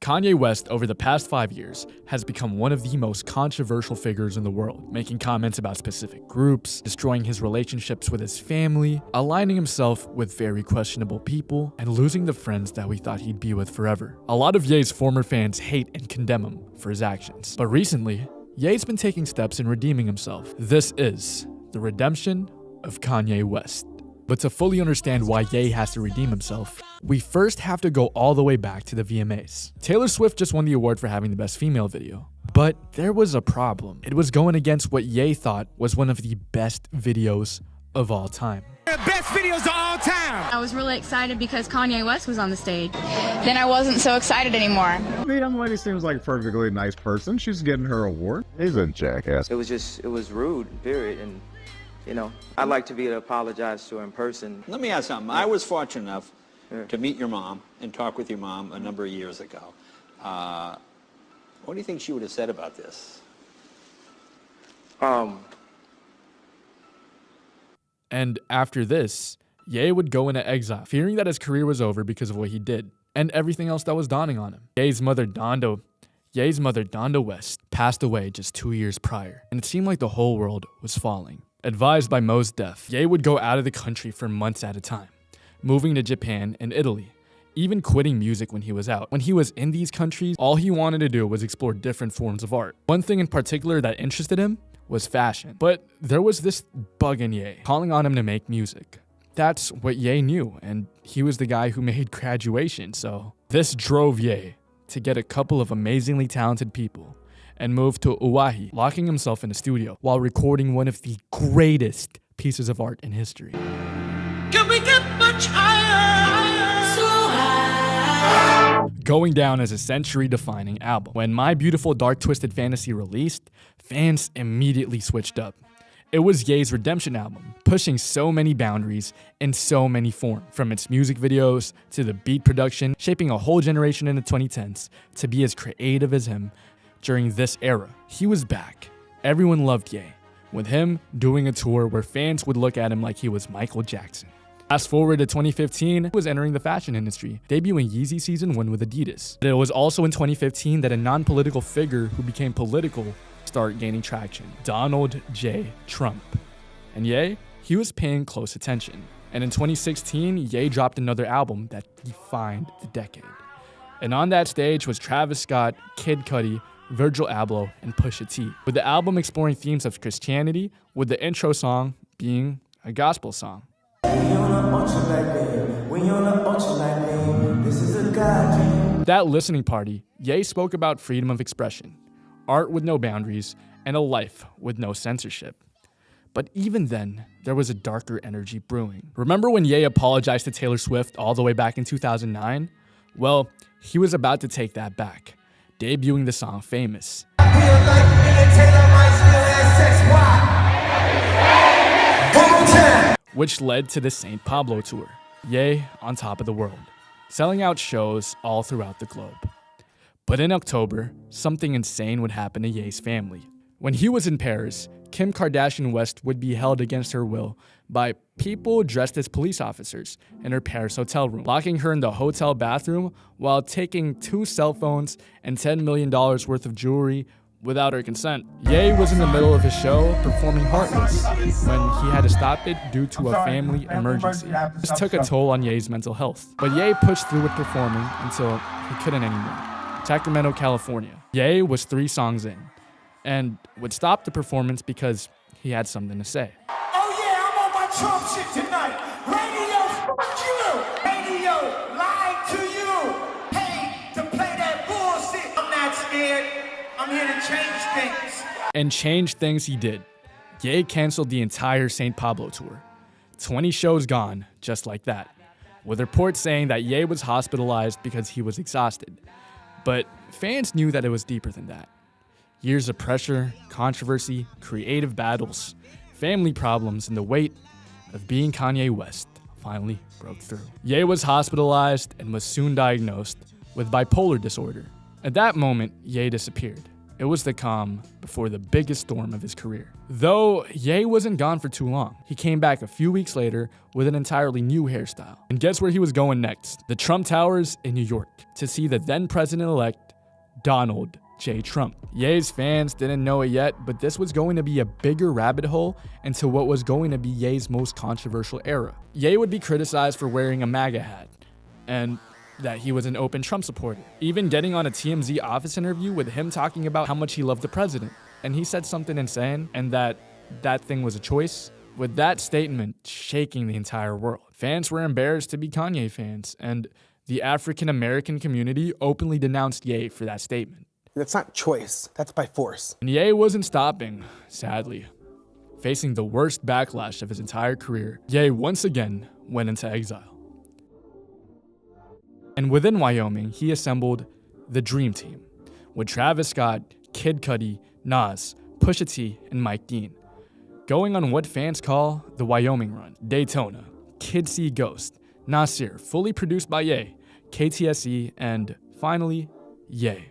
Kanye West, over the past 5 years, has become one of the most controversial figures in the world, making comments about specific groups, destroying his relationships with his family, aligning himself with very questionable people, and losing the friends that we thought he'd be with forever. A lot of Ye's former fans hate and condemn him for his actions. But recently, Ye's been taking steps in redeeming himself. This is the redemption of Kanye West. But to fully understand why Ye has to redeem himself, we first have to go all the way back to the VMAs. Taylor Swift just won the award for having the best female video. But there was a problem. It was going against what Ye thought was one of the best videos of all time. The best videos of all time! I was really excited because Kanye West was on the stage. Then I wasn't so excited anymore. The young lady seems like a perfectly nice person. She's getting her award. He's a jackass. It was rude, period. And you know, I'd like to be able to apologize to her in person. Let me ask something. I was fortunate enough to meet your mom and talk with your mom a number of years ago. What do you think she would have said about this? And after this, Ye would go into exile, fearing that his career was over because of what he did, and everything else that was dawning on him. Ye's mother, Donda West, passed away just 2 years prior, and it seemed like the whole world was falling. Advised by Mo's death, Ye would go out of the country for months at a time, moving to Japan and Italy, even quitting music when he was out. When he was in these countries, all he wanted to do was explore different forms of art. One thing in particular that interested him was fashion, but there was this bug in Ye, calling on him to make music. That's what Ye knew, and he was the guy who made Graduation, so this drove Ye to get a couple of amazingly talented people and moved to Hawaii, locking himself in a studio while recording one of the greatest pieces of art in history. Can we get much higher? So high. Going down as a century-defining album. When My Beautiful Dark Twisted Fantasy released, fans immediately switched up. It was Ye's redemption album, pushing so many boundaries in so many forms, from its music videos to the beat production, shaping a whole generation in the 2010s to be as creative as him. During this era, he was back. Everyone loved Ye, with him doing a tour where fans would look at him like he was Michael Jackson. Fast forward to 2015, he was entering the fashion industry, debuting Yeezy Season 1 with Adidas. It was also in 2015 that a non-political figure who became political started gaining traction, Donald J. Trump. And Ye, he was paying close attention. And in 2016, Ye dropped another album that defined the decade. And on that stage was Travis Scott, Kid Cudi, Virgil Abloh, and Pusha T, with the album exploring themes of Christianity, with the intro song being a gospel song. That listening party, Ye spoke about freedom of expression, art with no boundaries, and a life with no censorship. But even then, there was a darker energy brewing. Remember when Ye apologized to Taylor Swift all the way back in 2009? Well, he was about to take that back, debuting the song Famous, which led to the St. Pablo tour, Ye on top of the world, selling out shows all throughout the globe. But in October, something insane would happen to Ye's family. When he was in Paris, Kim Kardashian West would be held against her will by people dressed as police officers in her Paris hotel room, locking her in the hotel bathroom while taking 2 cell phones and $10 million worth of jewelry without her consent. Ye was in the middle of his show performing Heartless when he had to stop it due to a family emergency. This took a toll on Ye's mental health, but Ye pushed through with performing until he couldn't anymore. Sacramento, California. Ye was 3 songs in and would stop the performance because he had something to say. Oh yeah, I'm on my Trump shit tonight. Radio, fuck you. Radio, lied to you. Hey, to play that bullshit. I'm not scared. I'm here to change things. And change things he did. Ye canceled the entire St. Pablo tour. 20 shows gone, just like that, with reports saying that Ye was hospitalized because he was exhausted. But fans knew that it was deeper than that. Years of pressure, controversy, creative battles, family problems, and the weight of being Kanye West finally broke through. Ye was hospitalized and was soon diagnosed with bipolar disorder. At that moment, Ye disappeared. It was the calm before the biggest storm of his career. Though Ye wasn't gone for too long. He came back a few weeks later with an entirely new hairstyle. And guess where he was going next? The Trump Towers in New York to see the then president-elect Donald J. Trump. Ye's fans didn't know it yet, but this was going to be a bigger rabbit hole into what was going to be Ye's most controversial era. Ye would be criticized for wearing a MAGA hat, and that he was an open Trump supporter. Even getting on a TMZ office interview with him talking about how much he loved the president. And he said something insane, and that thing was a choice. With that statement shaking the entire world. Fans were embarrassed to be Kanye fans, and the African American community openly denounced Ye for that statement. That's not choice, that's by force. And Ye wasn't stopping, sadly. Facing the worst backlash of his entire career, Ye once again went into exile. And within Wyoming, he assembled the Dream Team, with Travis Scott, Kid Cudi, Nas, Pusha T, and Mike Dean, going on what fans call the Wyoming Run. Daytona, Kid See Ghost, Nasir, fully produced by Ye, KTSE, and finally, Ye.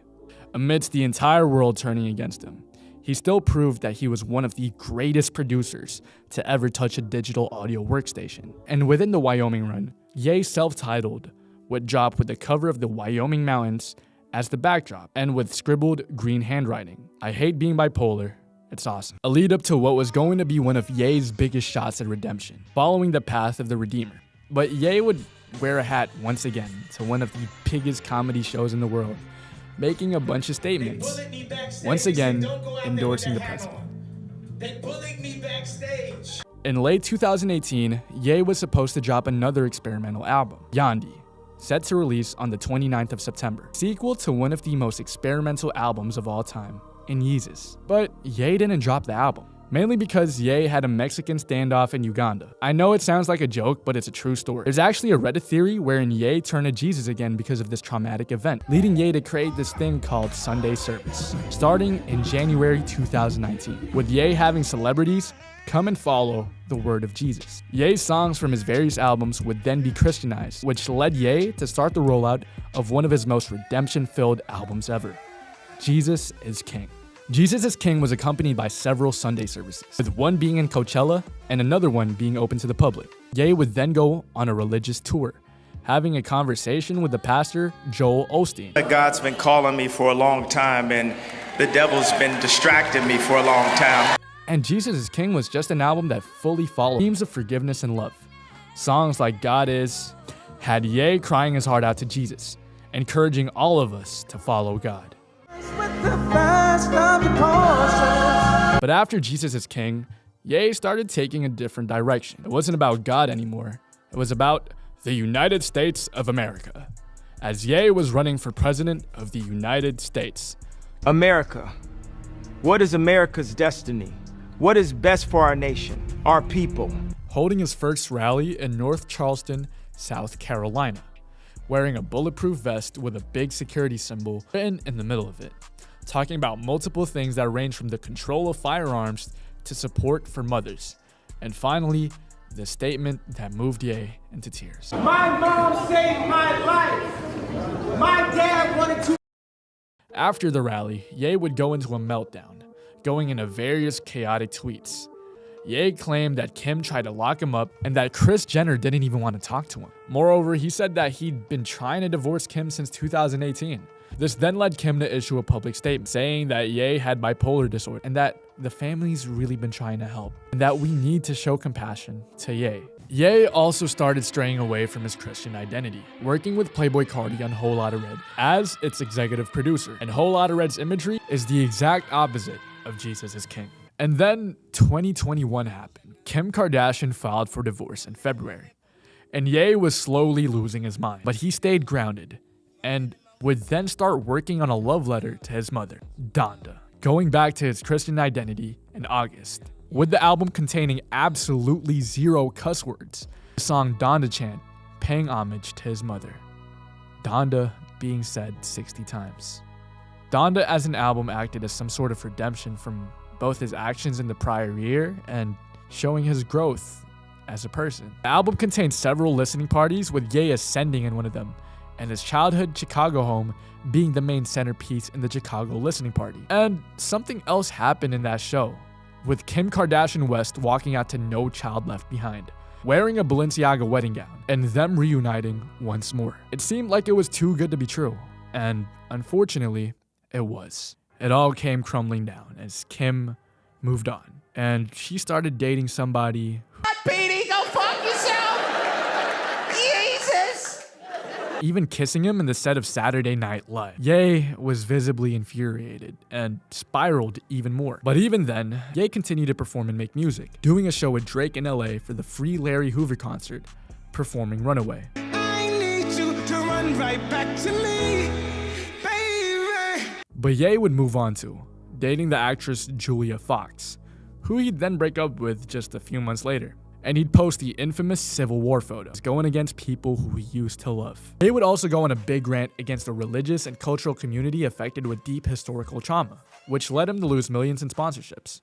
Amidst the entire world turning against him, he still proved that he was one of the greatest producers to ever touch a digital audio workstation. And within the Wyoming Run, Ye self-titled would drop with the cover of the Wyoming mountains as the backdrop, and with scribbled green handwriting. I hate being bipolar, it's awesome. A lead up to what was going to be one of Ye's biggest shots at redemption, following the path of the Redeemer. But Ye would wear a hat once again to one of the biggest comedy shows in the world, making a bunch of statements, once again endorsing the president. They bullied me backstage. In late 2018, Ye was supposed to drop another experimental album, Yandi, set to release on the 29th of September, sequel to one of the most experimental albums of all time, in Yeezus. But Ye didn't drop the album, mainly because Ye had a Mexican standoff in Uganda. I know it sounds like a joke, but it's a true story. There's actually a Reddit theory wherein Ye turned to Jesus again because of this traumatic event, leading Ye to create this thing called Sunday Service, starting in January 2019, with Ye having celebrities come and follow the word of Jesus. Ye's songs from his various albums would then be Christianized, which led Ye to start the rollout of one of his most redemption-filled albums ever, Jesus is King. Jesus is King was accompanied by several Sunday services, with one being in Coachella and another one being open to the public. Ye would then go on a religious tour, having a conversation with the pastor, Joel Osteen. God's been calling me for a long time, and the devil's been distracting me for a long time. And Jesus is King was just an album that fully followed themes of forgiveness and love. Songs like God Is had Ye crying his heart out to Jesus, encouraging all of us to follow God. But after Jesus is King, Ye started taking a different direction. It wasn't about God anymore. It was about the United States of America, as Ye was running for president of the United States. America. What is America's destiny? What is best for our nation, our people? Holding his first rally in North Charleston, South Carolina, wearing a bulletproof vest with a big security symbol written in the middle of it, talking about multiple things that range from the control of firearms to support for mothers, and finally, the statement that moved Ye into tears. My mom saved my life. My dad wanted to. After the rally, Ye would go into a meltdown, going into various chaotic tweets. Ye claimed that Kim tried to lock him up and that Kris Jenner didn't even want to talk to him. Moreover, he said that he'd been trying to divorce Kim since 2018. This then led Kim to issue a public statement saying that Ye had bipolar disorder and that the family's really been trying to help and that we need to show compassion to Ye. Ye also started straying away from his Christian identity, working with Playboi Carti on Whole Lotta Red as its executive producer. And Whole Lotta Red's imagery is the exact opposite of Jesus is King. And then 2021 happened. Kim Kardashian filed for divorce in February, and Ye was slowly losing his mind. But he stayed grounded and would then start working on a love letter to his mother, Donda, going back to his Christian identity in August, with the album containing absolutely zero cuss words. The song Donda Chant paying homage to his mother, Donda being said 60 times. Donda as an album acted as some sort of redemption from both his actions in the prior year and showing his growth as a person. The album contained several listening parties with Ye ascending in one of them, and his childhood Chicago home being the main centerpiece in the Chicago listening party. And something else happened in that show, with Kim Kardashian West walking out to No Child Left Behind, wearing a Balenciaga wedding gown, and them reuniting once more. It seemed like it was too good to be true, and unfortunately, it was. It all came crumbling down as Kim moved on, and she started dating somebody Petey, go fuck yourself! Jesus! even kissing him in the set of Saturday Night Live. Ye was visibly infuriated and spiraled even more. But even then, Ye continued to perform and make music, doing a show with Drake in LA for the Free Larry Hoover concert, performing Runaway. I need you to run right back to me, baby. But Ye would move on to dating the actress Julia Fox, who he'd then break up with just a few months later. And he'd post the infamous Civil War photos, going against people who he used to love. He would also go on a big rant against the religious and cultural community affected with deep historical trauma, which led him to lose millions in sponsorships.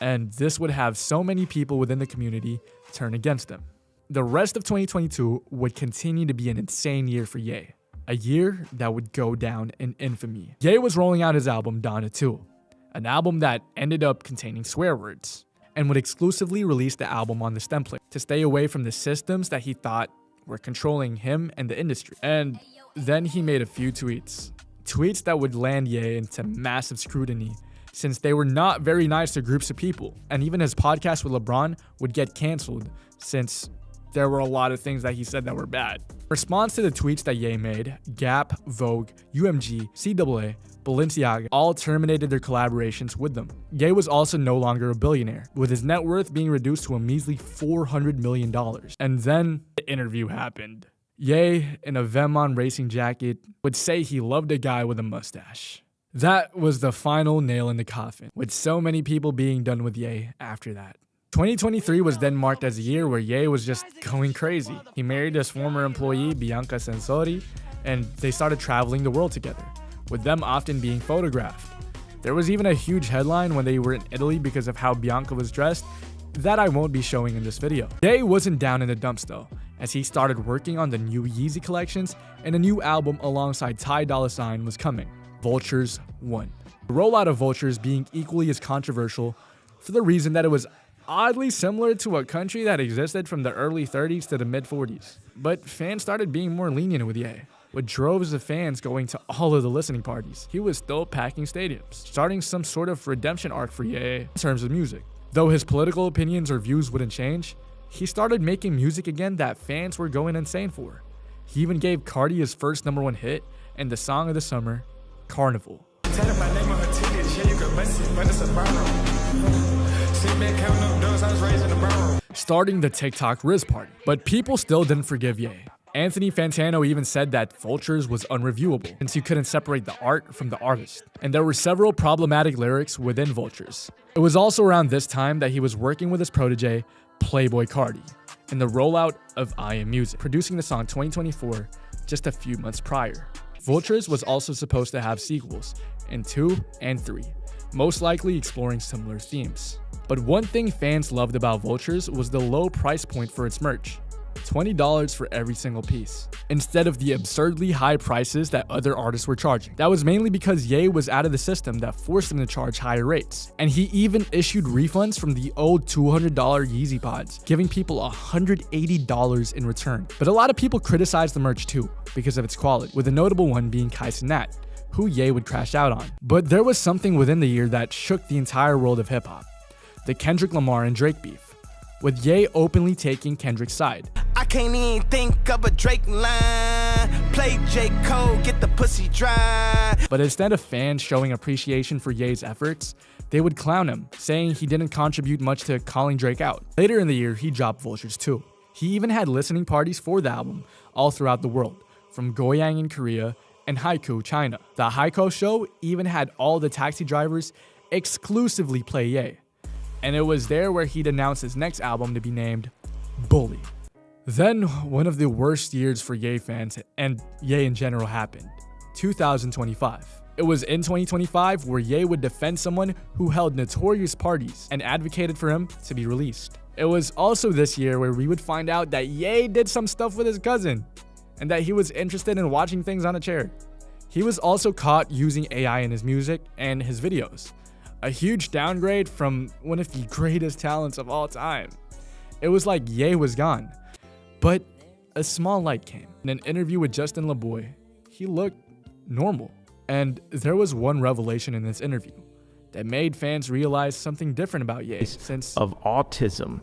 And this would have so many people within the community turn against him. The rest of 2022 would continue to be an insane year for Ye, a year that would go down in infamy. Ye was rolling out his album Donna 2, an album that ended up containing swear words, and would exclusively release the album on this template to stay away from the systems that he thought were controlling him and the industry. And then he made a few tweets that would land Ye into massive scrutiny, since they were not very nice to groups of people. And even his podcast with LeBron would get canceled, since there were a lot of things that he said that were bad. In response to the tweets that Ye made, Gap, Vogue, UMG, CAA, Balenciaga all terminated their collaborations with them. Ye was also no longer a billionaire, with his net worth being reduced to a measly $400 million. And then the interview happened. Ye, in a Vemon racing jacket, would say he loved a guy with a mustache. That was the final nail in the coffin, with so many people being done with Ye after that. 2023 was then marked as a year where Ye was just going crazy. He married his former employee, Bianca Censori, and they started traveling the world together, with them often being photographed. There was even a huge headline when they were in Italy because of how Bianca was dressed that I won't be showing in this video. Ye wasn't down in the dumps though, as he started working on the new Yeezy collections, and a new album alongside Ty Dolla $ign was coming, Vultures 1. The rollout of Vultures being equally as controversial for the reason that it was oddly similar to a country that existed from the early 30s to the mid 40s. But fans started being more lenient with Ye, with droves of fans going to all of the listening parties. He was still packing stadiums, starting some sort of redemption arc for Ye in terms of music. Though his political opinions or views wouldn't change, he started making music again that fans were going insane for. He even gave Cardi his first #1 hit and the song of the summer, Carnival. Starting the TikTok Riz party. But people still didn't forgive Ye. Anthony Fantano even said that Vultures was unreviewable, since you couldn't separate the art from the artist. And there were several problematic lyrics within Vultures. It was also around this time that he was working with his protege, Playboy Cardi, in the rollout of I Am Music, producing the song 2024 just a few months prior. Vultures was also supposed to have sequels in 2 and 3, most likely exploring similar themes. But one thing fans loved about Vultures was the low price point for its merch, $20 for every single piece, instead of the absurdly high prices that other artists were charging. That was mainly because Ye was out of the system that forced him to charge higher rates, and he even issued refunds from the old $200 Yeezy pods, giving people $180 in return. But a lot of people criticized the merch too, because of its quality, with a notable one being Kai Cenat, who Ye would crash out on. But there was something within the year that shook the entire world of hip-hop: the Kendrick Lamar and Drake beef, with Ye openly taking Kendrick's side. I can't even think of a Drake line. Play J. Cole, get the pussy dry. But instead of fans showing appreciation for Ye's efforts, they would clown him, saying he didn't contribute much to calling Drake out. Later in the year, he dropped Vultures 2. He even had listening parties for the album all throughout the world, from Goyang in Korea and Haikou, China. The Haikou show even had all the taxi drivers exclusively play Ye. And it was there where he'd announced his next album to be named Bully. Then, one of the worst years for Ye fans, and Ye in general, happened: 2025. It was in 2025 where Ye would defend someone who held notorious parties and advocated for him to be released. It was also this year where we would find out that Ye did some stuff with his cousin. and that he was interested in watching things on a chair. He was also caught using AI in his music and his videos, a huge downgrade from one of the greatest talents of all time. It was like Ye was gone, but a small light came. In an interview with Justin LeBoy, he looked normal, and there was one revelation in this interview that made fans realize something different about Ye since of autism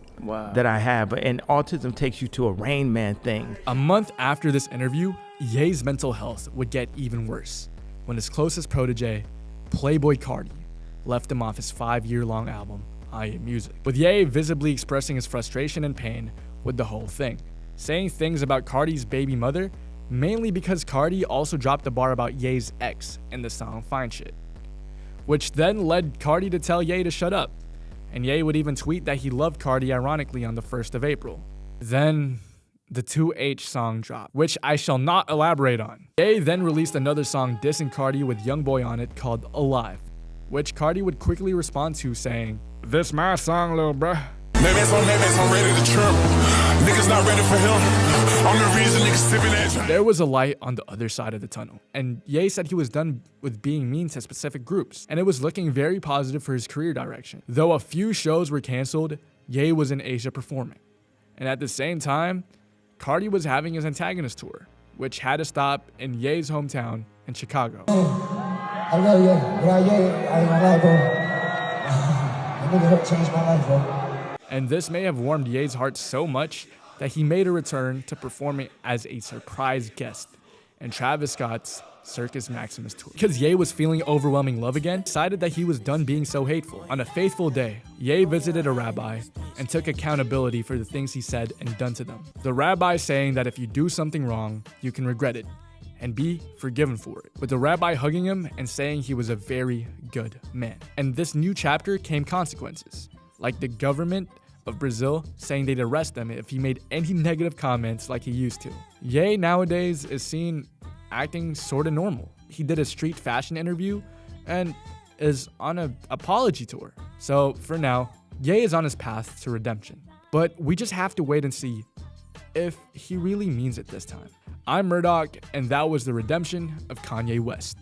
that I have, and autism takes you to a Rain Man thing. a month after this interview, Ye's mental health would get even worse when his closest protege, Playboy Cardi, left him off his 5-year-long album, I Am Music, with Ye visibly expressing his frustration and pain with the whole thing, saying things about Cardi's baby mother, mainly because Cardi also dropped the bar about Ye's ex in the song Fine Shit, which then led Cardi to tell Ye to shut up, and Ye would even tweet that he loved Cardi ironically on the 1st of April. Then the 2H song dropped, which I shall not elaborate on. Ye then released another song dissing Cardi with Youngboy on it called Alive, which Cardi would quickly respond to saying, "This my song, little bruh." Maybe I'm ready to trip. Niggas not ready for him. I'm the reason niggas sipping that. There was a light on the other side of the tunnel, and Ye said he was done with being mean to specific groups, and it was looking very positive for his career direction. Though a few shows were canceled, Ye was in Asia performing. And at the same time, Cardi was having his Antagonist tour, which had to stop in Ye's hometown in Chicago. I love you. Without you, I ain't gonna lie, bro. That nigga helped change my life, bro. And this may have warmed Ye's heart so much that he made a return to performing as a surprise guest in Travis Scott's Circus Maximus tour. Because Ye was feeling overwhelming love again, decided that he was done being so hateful. On a faithful day, Ye visited a rabbi and took accountability for the things he said and done to them. The rabbi saying that if you do something wrong, you can regret it and be forgiven for it, with the rabbi hugging him and saying he was a very good man. And this new chapter came consequences, like the government of Brazil saying they'd arrest him if he made any negative comments like he used to. Ye nowadays is seen acting sorta normal. He did a street fashion interview and is on an apology tour. So for now, Ye is on his path to redemption. But we just have to wait and see if he really means it this time. I'm Murdoch, and that was the redemption of Kanye West.